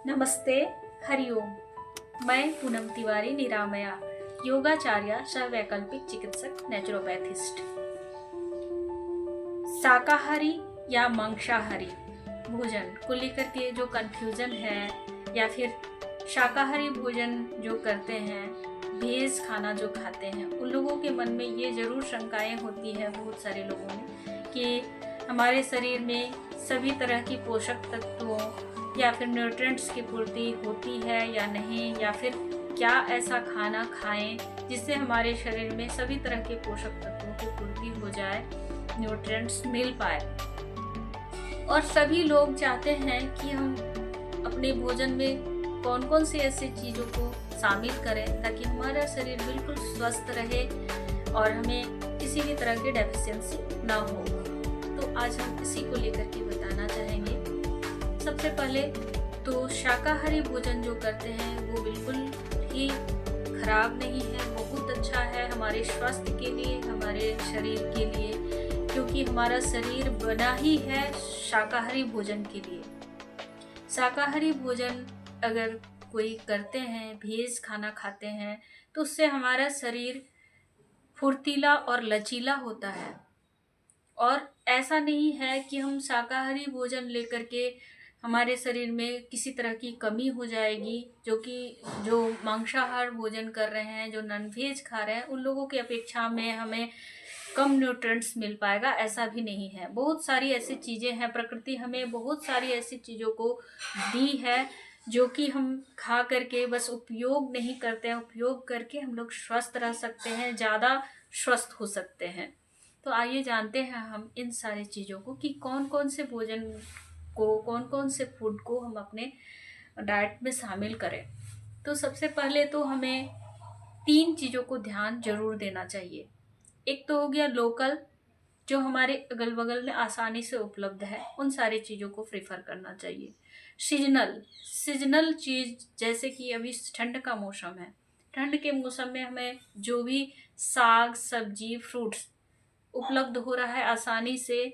नमस्ते, हरिओम। मैं पूनम तिवारी निरामया, योगाचार्य सह वैकल्पिक चिकित्सक, नेचुरोपैथिस्ट। शाकाहारी या मांसाहारी भोजन को लेकर के जो कंफ्यूजन है, या फिर शाकाहारी भोजन जो करते हैं, वेज खाना जो खाते हैं, उन लोगों के मन में ये ज़रूर शंकाएं होती है बहुत सारे लोगों में कि हमारे शरीर में सभी तरह की पोषक तत्वों या फिर न्यूट्रिएंट्स की पूर्ति होती है या नहीं, या फिर क्या ऐसा खाना खाएं जिससे हमारे शरीर में सभी तरह के पोषक तत्वों की पूर्ति हो जाए, न्यूट्रिएंट्स मिल पाए। और सभी लोग चाहते हैं कि हम अपने भोजन में कौन कौन सी ऐसी चीज़ों को शामिल करें ताकि हमारा शरीर बिल्कुल स्वस्थ रहे और हमें किसी भी तरह की डेफिशिएंसी ना हो। तो आज हम इसी को लेकर के बताना चाहेंगे। सबसे पहले तो शाकाहारी भोजन जो करते हैं वो बिल्कुल ही खराब नहीं है, बहुत अच्छा है हमारे स्वास्थ्य के लिए, हमारे शरीर के लिए, क्योंकि हमारा शरीर बना ही है शाकाहारी भोजन के लिए। शाकाहारी भोजन अगर कोई करते हैं, वेज खाना खाते हैं, तो उससे हमारा शरीर फुर्तीला और लचीला होता है। और ऐसा नहीं है कि हम शाकाहारी भोजन लेकर के हमारे शरीर में किसी तरह की कमी हो जाएगी, जो मांसाहार भोजन कर रहे हैं, जो नॉन वेज खा रहे हैं, उन लोगों की अपेक्षा में हमें कम न्यूट्रिएंट्स मिल पाएगा, ऐसा भी नहीं है। बहुत सारी ऐसी चीज़ें हैं, प्रकृति हमें बहुत सारी ऐसी चीज़ों को दी है जो कि हम खा करके बस उपयोग नहीं करते हैं। उपयोग करके हम लोग स्वस्थ रह सकते हैं, ज़्यादा स्वस्थ हो सकते हैं। तो आइए जानते हैं हम इन सारी चीज़ों को कि कौन कौन से भोजन को, कौन कौन से फूड को हम अपने डाइट में शामिल करें। तो सबसे पहले तो हमें 3 चीज़ों को ध्यान जरूर देना चाहिए। एक तो हो गया लोकल, जो हमारे अगल बगल में आसानी से उपलब्ध है, उन सारी चीज़ों को प्रेफर करना चाहिए। सीजनल चीज़, जैसे कि अभी ठंड का मौसम है, ठंड के मौसम में हमें जो भी साग सब्जी फ्रूट्स उपलब्ध हो रहा है आसानी से,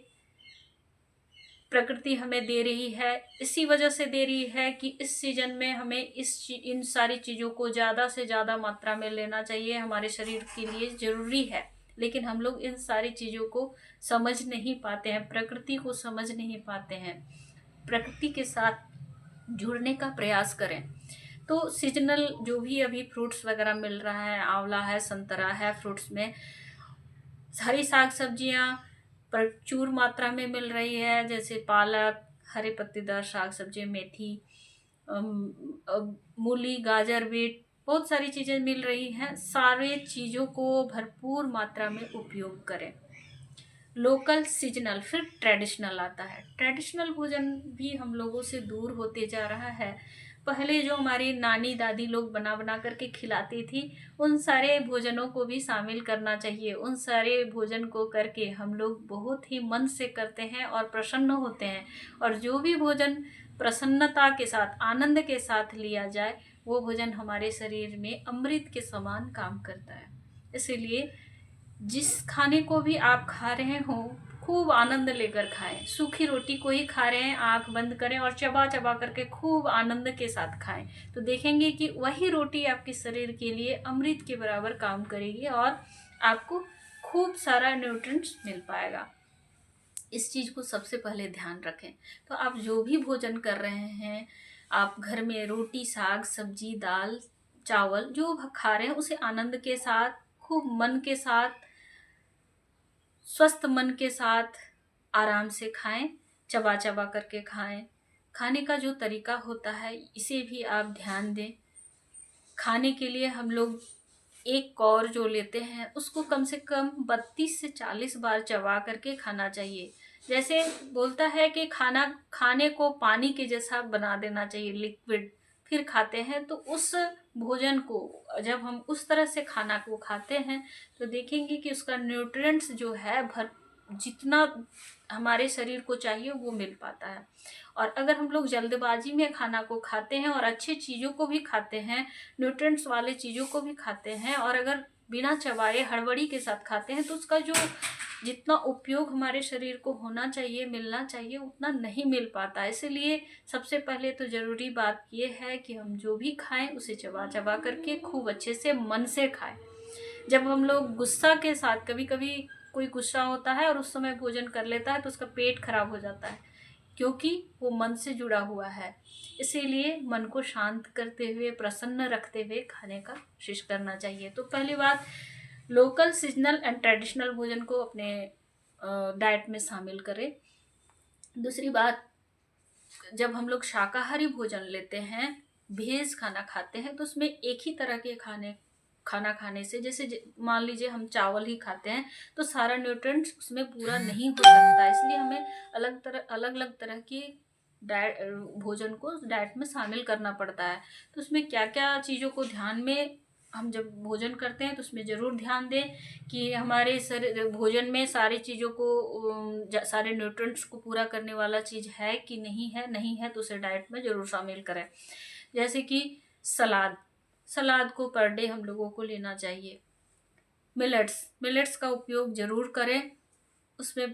प्रकृति हमें दे रही है, इसी वजह से दे रही है कि इस सीजन में हमें इन सारी चीज़ों को ज़्यादा से ज़्यादा मात्रा में लेना चाहिए, हमारे शरीर के लिए ज़रूरी है। लेकिन हम लोग इन सारी चीज़ों को समझ नहीं पाते हैं, प्रकृति को समझ नहीं पाते हैं। प्रकृति के साथ जुड़ने का प्रयास करें। तो सीजनल जो भी अभी फ्रूट्स वगैरह मिल रहा है, आंवला है, संतरा है, फ्रूट्स में हरी साग सब्जियां प्रचुर मात्रा में मिल रही है, जैसे पालक, हरे पत्तेदार साग सब्जी, मेथी, मूली, गाजर, बीट, बहुत सारी चीज़ें मिल रही हैं। सारे चीज़ों को भरपूर मात्रा में उपयोग करें। लोकल, सीजनल, फिर ट्रेडिशनल आता है। ट्रेडिशनल भोजन भी हम लोगों से दूर होते जा रहा है। पहले जो हमारी नानी दादी लोग बना बना करके खिलाती थी, उन सारे भोजनों को भी शामिल करना चाहिए। उन सारे भोजन को करके हम लोग बहुत ही मन से करते हैं और प्रसन्न होते हैं। और जो भी भोजन प्रसन्नता के साथ, आनंद के साथ लिया जाए, वो भोजन हमारे शरीर में अमृत के समान काम करता है। इसीलिए जिस खाने को भी आप खा रहे हो, खूब आनंद लेकर खाएं। सूखी रोटी को ही खा रहे हैं, आंख बंद करें और चबा चबा करके खूब आनंद के साथ खाएं, तो देखेंगे कि वही रोटी आपके शरीर के लिए अमृत के बराबर काम करेगी और आपको खूब सारा न्यूट्रिएंट्स मिल पाएगा। इस चीज़ को सबसे पहले ध्यान रखें। तो आप जो भी भोजन कर रहे हैं, आप घर में रोटी, साग सब्जी, दाल, चावल जो खा रहे हैं, उसे आनंद के साथ, खूब मन के साथ, स्वस्थ मन के साथ आराम से खाएं, चबा चबा करके खाएं। खाने का जो तरीका होता है, इसे भी आप ध्यान दें। खाने के लिए हम लोग एक कौर जो लेते हैं, उसको कम से कम 32 से 40 बार चबा करके खाना चाहिए। जैसे बोलता है कि खाने को पानी के जैसा बना देना चाहिए, लिक्विड, फिर खाते हैं। तो उस भोजन को जब हम उस तरह से खाना को खाते हैं, तो देखेंगे कि उसका न्यूट्रिएंट्स जो है जितना हमारे शरीर को चाहिए वो मिल पाता है। और अगर हम लोग जल्दबाजी में खाना को खाते हैं और अच्छी चीज़ों को भी खाते हैं, न्यूट्रिएंट्स वाले चीज़ों को भी खाते हैं, और अगर बिना चबाए हड़बड़ी के साथ खाते हैं, तो उसका जो जितना उपयोग हमारे शरीर को होना चाहिए, मिलना चाहिए, उतना नहीं मिल पाता। इसलिए सबसे पहले तो ज़रूरी बात ये है कि हम जो भी खाएं उसे चबा चबा करके खूब अच्छे से मन से खाएं। जब हम लोग गुस्सा के साथ, कभी कभी कोई गुस्सा होता है और उस समय भोजन कर लेता है तो उसका पेट खराब हो जाता है, क्योंकि वो मन से जुड़ा हुआ है। इसीलिए मन को शांत करते हुए, प्रसन्न रखते हुए खाने का कोशिश करना चाहिए। तो पहली बात, लोकल, सीजनल एंड ट्रेडिशनल भोजन को अपने डाइट में शामिल करें। दूसरी बात, जब हम लोग शाकाहारी भोजन लेते हैं, भेज खाना खाते हैं, तो उसमें एक ही तरह के खाना खाने से, जैसे मान लीजिए हम चावल ही खाते हैं तो सारा न्यूट्रिएंट्स उसमें पूरा नहीं हो सकता। इसलिए हमें अलग अलग तरह की डाइट, भोजन को डाइट में शामिल करना पड़ता है। तो उसमें क्या क्या चीज़ों को ध्यान में, हम जब भोजन करते हैं तो उसमें ज़रूर ध्यान दें कि हमारे भोजन में सारी चीज़ों को, सारे न्यूट्रिएंट्स को पूरा करने वाला चीज़ है कि नहीं है तो उसे डाइट में ज़रूर शामिल करें। जैसे कि सलाद को पर डे हम लोगों को लेना चाहिए। मिलेट्स का उपयोग ज़रूर करें। उसमें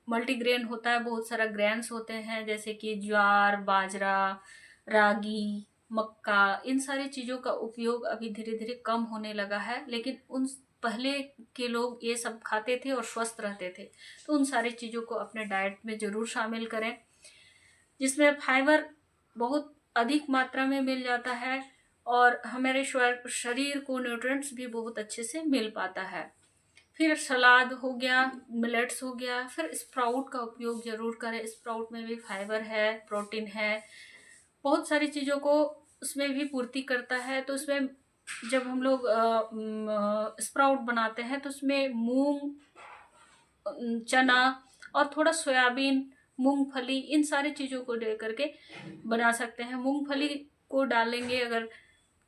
मल्टीग्रेन होता है, बहुत सारा ग्रेन्स होते हैं, जैसे कि ज्वार, बाजरा, रागी, मक्का। इन सारी चीज़ों का उपयोग अभी धीरे धीरे कम होने लगा है, लेकिन उन पहले के लोग ये सब खाते थे और स्वस्थ रहते थे। तो उन सारी चीज़ों को अपने डाइट में ज़रूर शामिल करें, जिसमें फाइबर बहुत अधिक मात्रा में मिल जाता है और हमारे शरीर को न्यूट्रिएंट्स भी बहुत अच्छे से मिल पाता है। फिर सलाद हो गया, मिलेट्स हो गया। फिर स्प्राउट का उपयोग जरूर करें। स्प्राउट में भी फाइबर है, प्रोटीन है, बहुत सारी चीज़ों को उसमें भी पूर्ति करता है। तो उसमें जब हम लोग स्प्राउट बनाते हैं तो उसमें मूंग, चना और थोड़ा सोयाबीन, मूंगफली, इन सारी चीज़ों को दे करके बना सकते हैं। मूंगफली को डालेंगे अगर,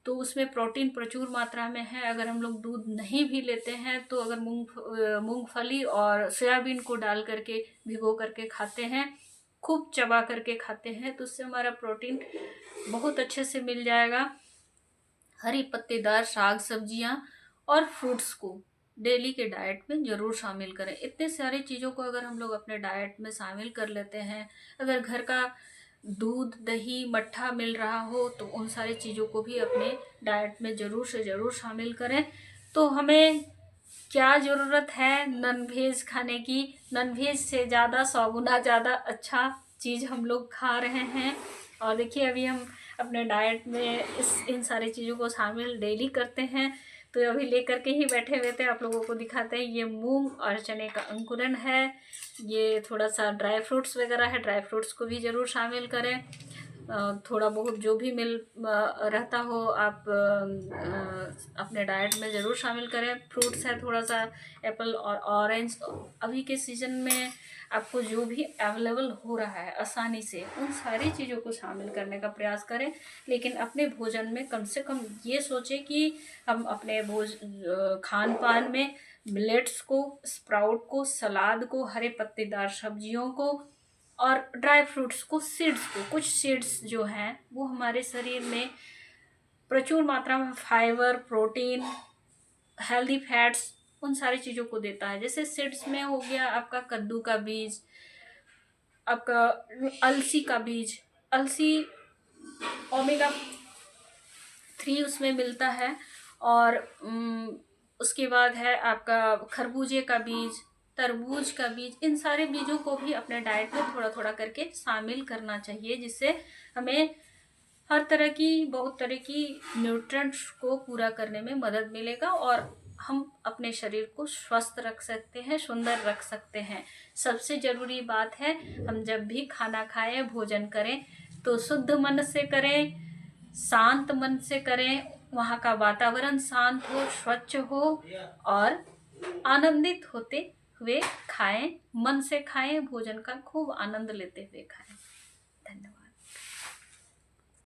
तो उसमें प्रोटीन प्रचुर मात्रा में है। अगर हम लोग दूध नहीं भी लेते हैं तो अगर मूंगफली और सोयाबीन को डाल करके भिगो करके खाते हैं, खूब चबा करके खाते हैं, तो उससे हमारा प्रोटीन बहुत अच्छे से मिल जाएगा। हरी पत्तेदार साग सब्जियां और फ्रूट्स को डेली के डाइट में ज़रूर शामिल करें। इतने सारी चीज़ों को अगर हम लोग अपने डाइट में शामिल कर लेते हैं, अगर घर का दूध, दही, मट्ठा मिल रहा हो तो उन सारी चीज़ों को भी अपने डाइट में ज़रूर से ज़रूर शामिल करें। तो हमें क्या ज़रूरत है नॉन वेज खाने की? नॉन वेज से ज़्यादा 100 गुना ज़्यादा अच्छा चीज़ हम लोग खा रहे हैं। और देखिए अभी हम अपने डाइट में इन सारी चीज़ों को शामिल डेली करते हैं। तो अभी लेकर के ही बैठे हुए थे, आप लोगों को दिखाते हैं। ये मूंग और चने का अंकुरन है। ये थोड़ा सा ड्राई फ्रूट्स वगैरह है, ड्राई फ्रूट्स को भी ज़रूर शामिल करें। थोड़ा बहुत जो भी रहता हो आप अपने डाइट में ज़रूर शामिल करें। फ्रूट्स है थोड़ा सा एप्पल और ऑरेंज। अभी के सीज़न में आपको जो भी अवेलेबल हो रहा है आसानी से, उन सारी चीज़ों को शामिल करने का प्रयास करें। लेकिन अपने भोजन में कम से कम ये सोचें कि हम अपने खान पान में मिलेट्स को, स्प्राउट को, सलाद को, हरे पत्तेदार सब्जियों को और ड्राई फ्रूट्स को, सीड्स को, कुछ सीड्स जो हैं वो हमारे शरीर में प्रचुर मात्रा में फाइबर, प्रोटीन, हेल्दी फैट्स, उन सारी चीज़ों को देता है। जैसे सीड्स में हो गया आपका कद्दू का बीज, आपका अलसी का बीज। अलसी ओमेगा 3 उसमें मिलता है। और उसके बाद है आपका खरबूजे का बीज, तरबूज का बीज। इन सारे बीजों को भी अपने डाइट में थोड़ा थोड़ा करके शामिल करना चाहिए, जिससे हमें हर तरह की, बहुत तरह की न्यूट्रिएंट्स को पूरा करने में मदद मिलेगा और हम अपने शरीर को स्वस्थ रख सकते हैं, सुंदर रख सकते हैं। सबसे ज़रूरी बात है, हम जब भी खाना खाएं, भोजन करें तो शुद्ध मन से करें, शांत मन से करें। वहाँ का वातावरण शांत हो, स्वच्छ हो और आनंदित होते हुए खाएं। मन से खाएं, भोजन का खूब आनंद लेते हुए खाएं। धन्यवाद।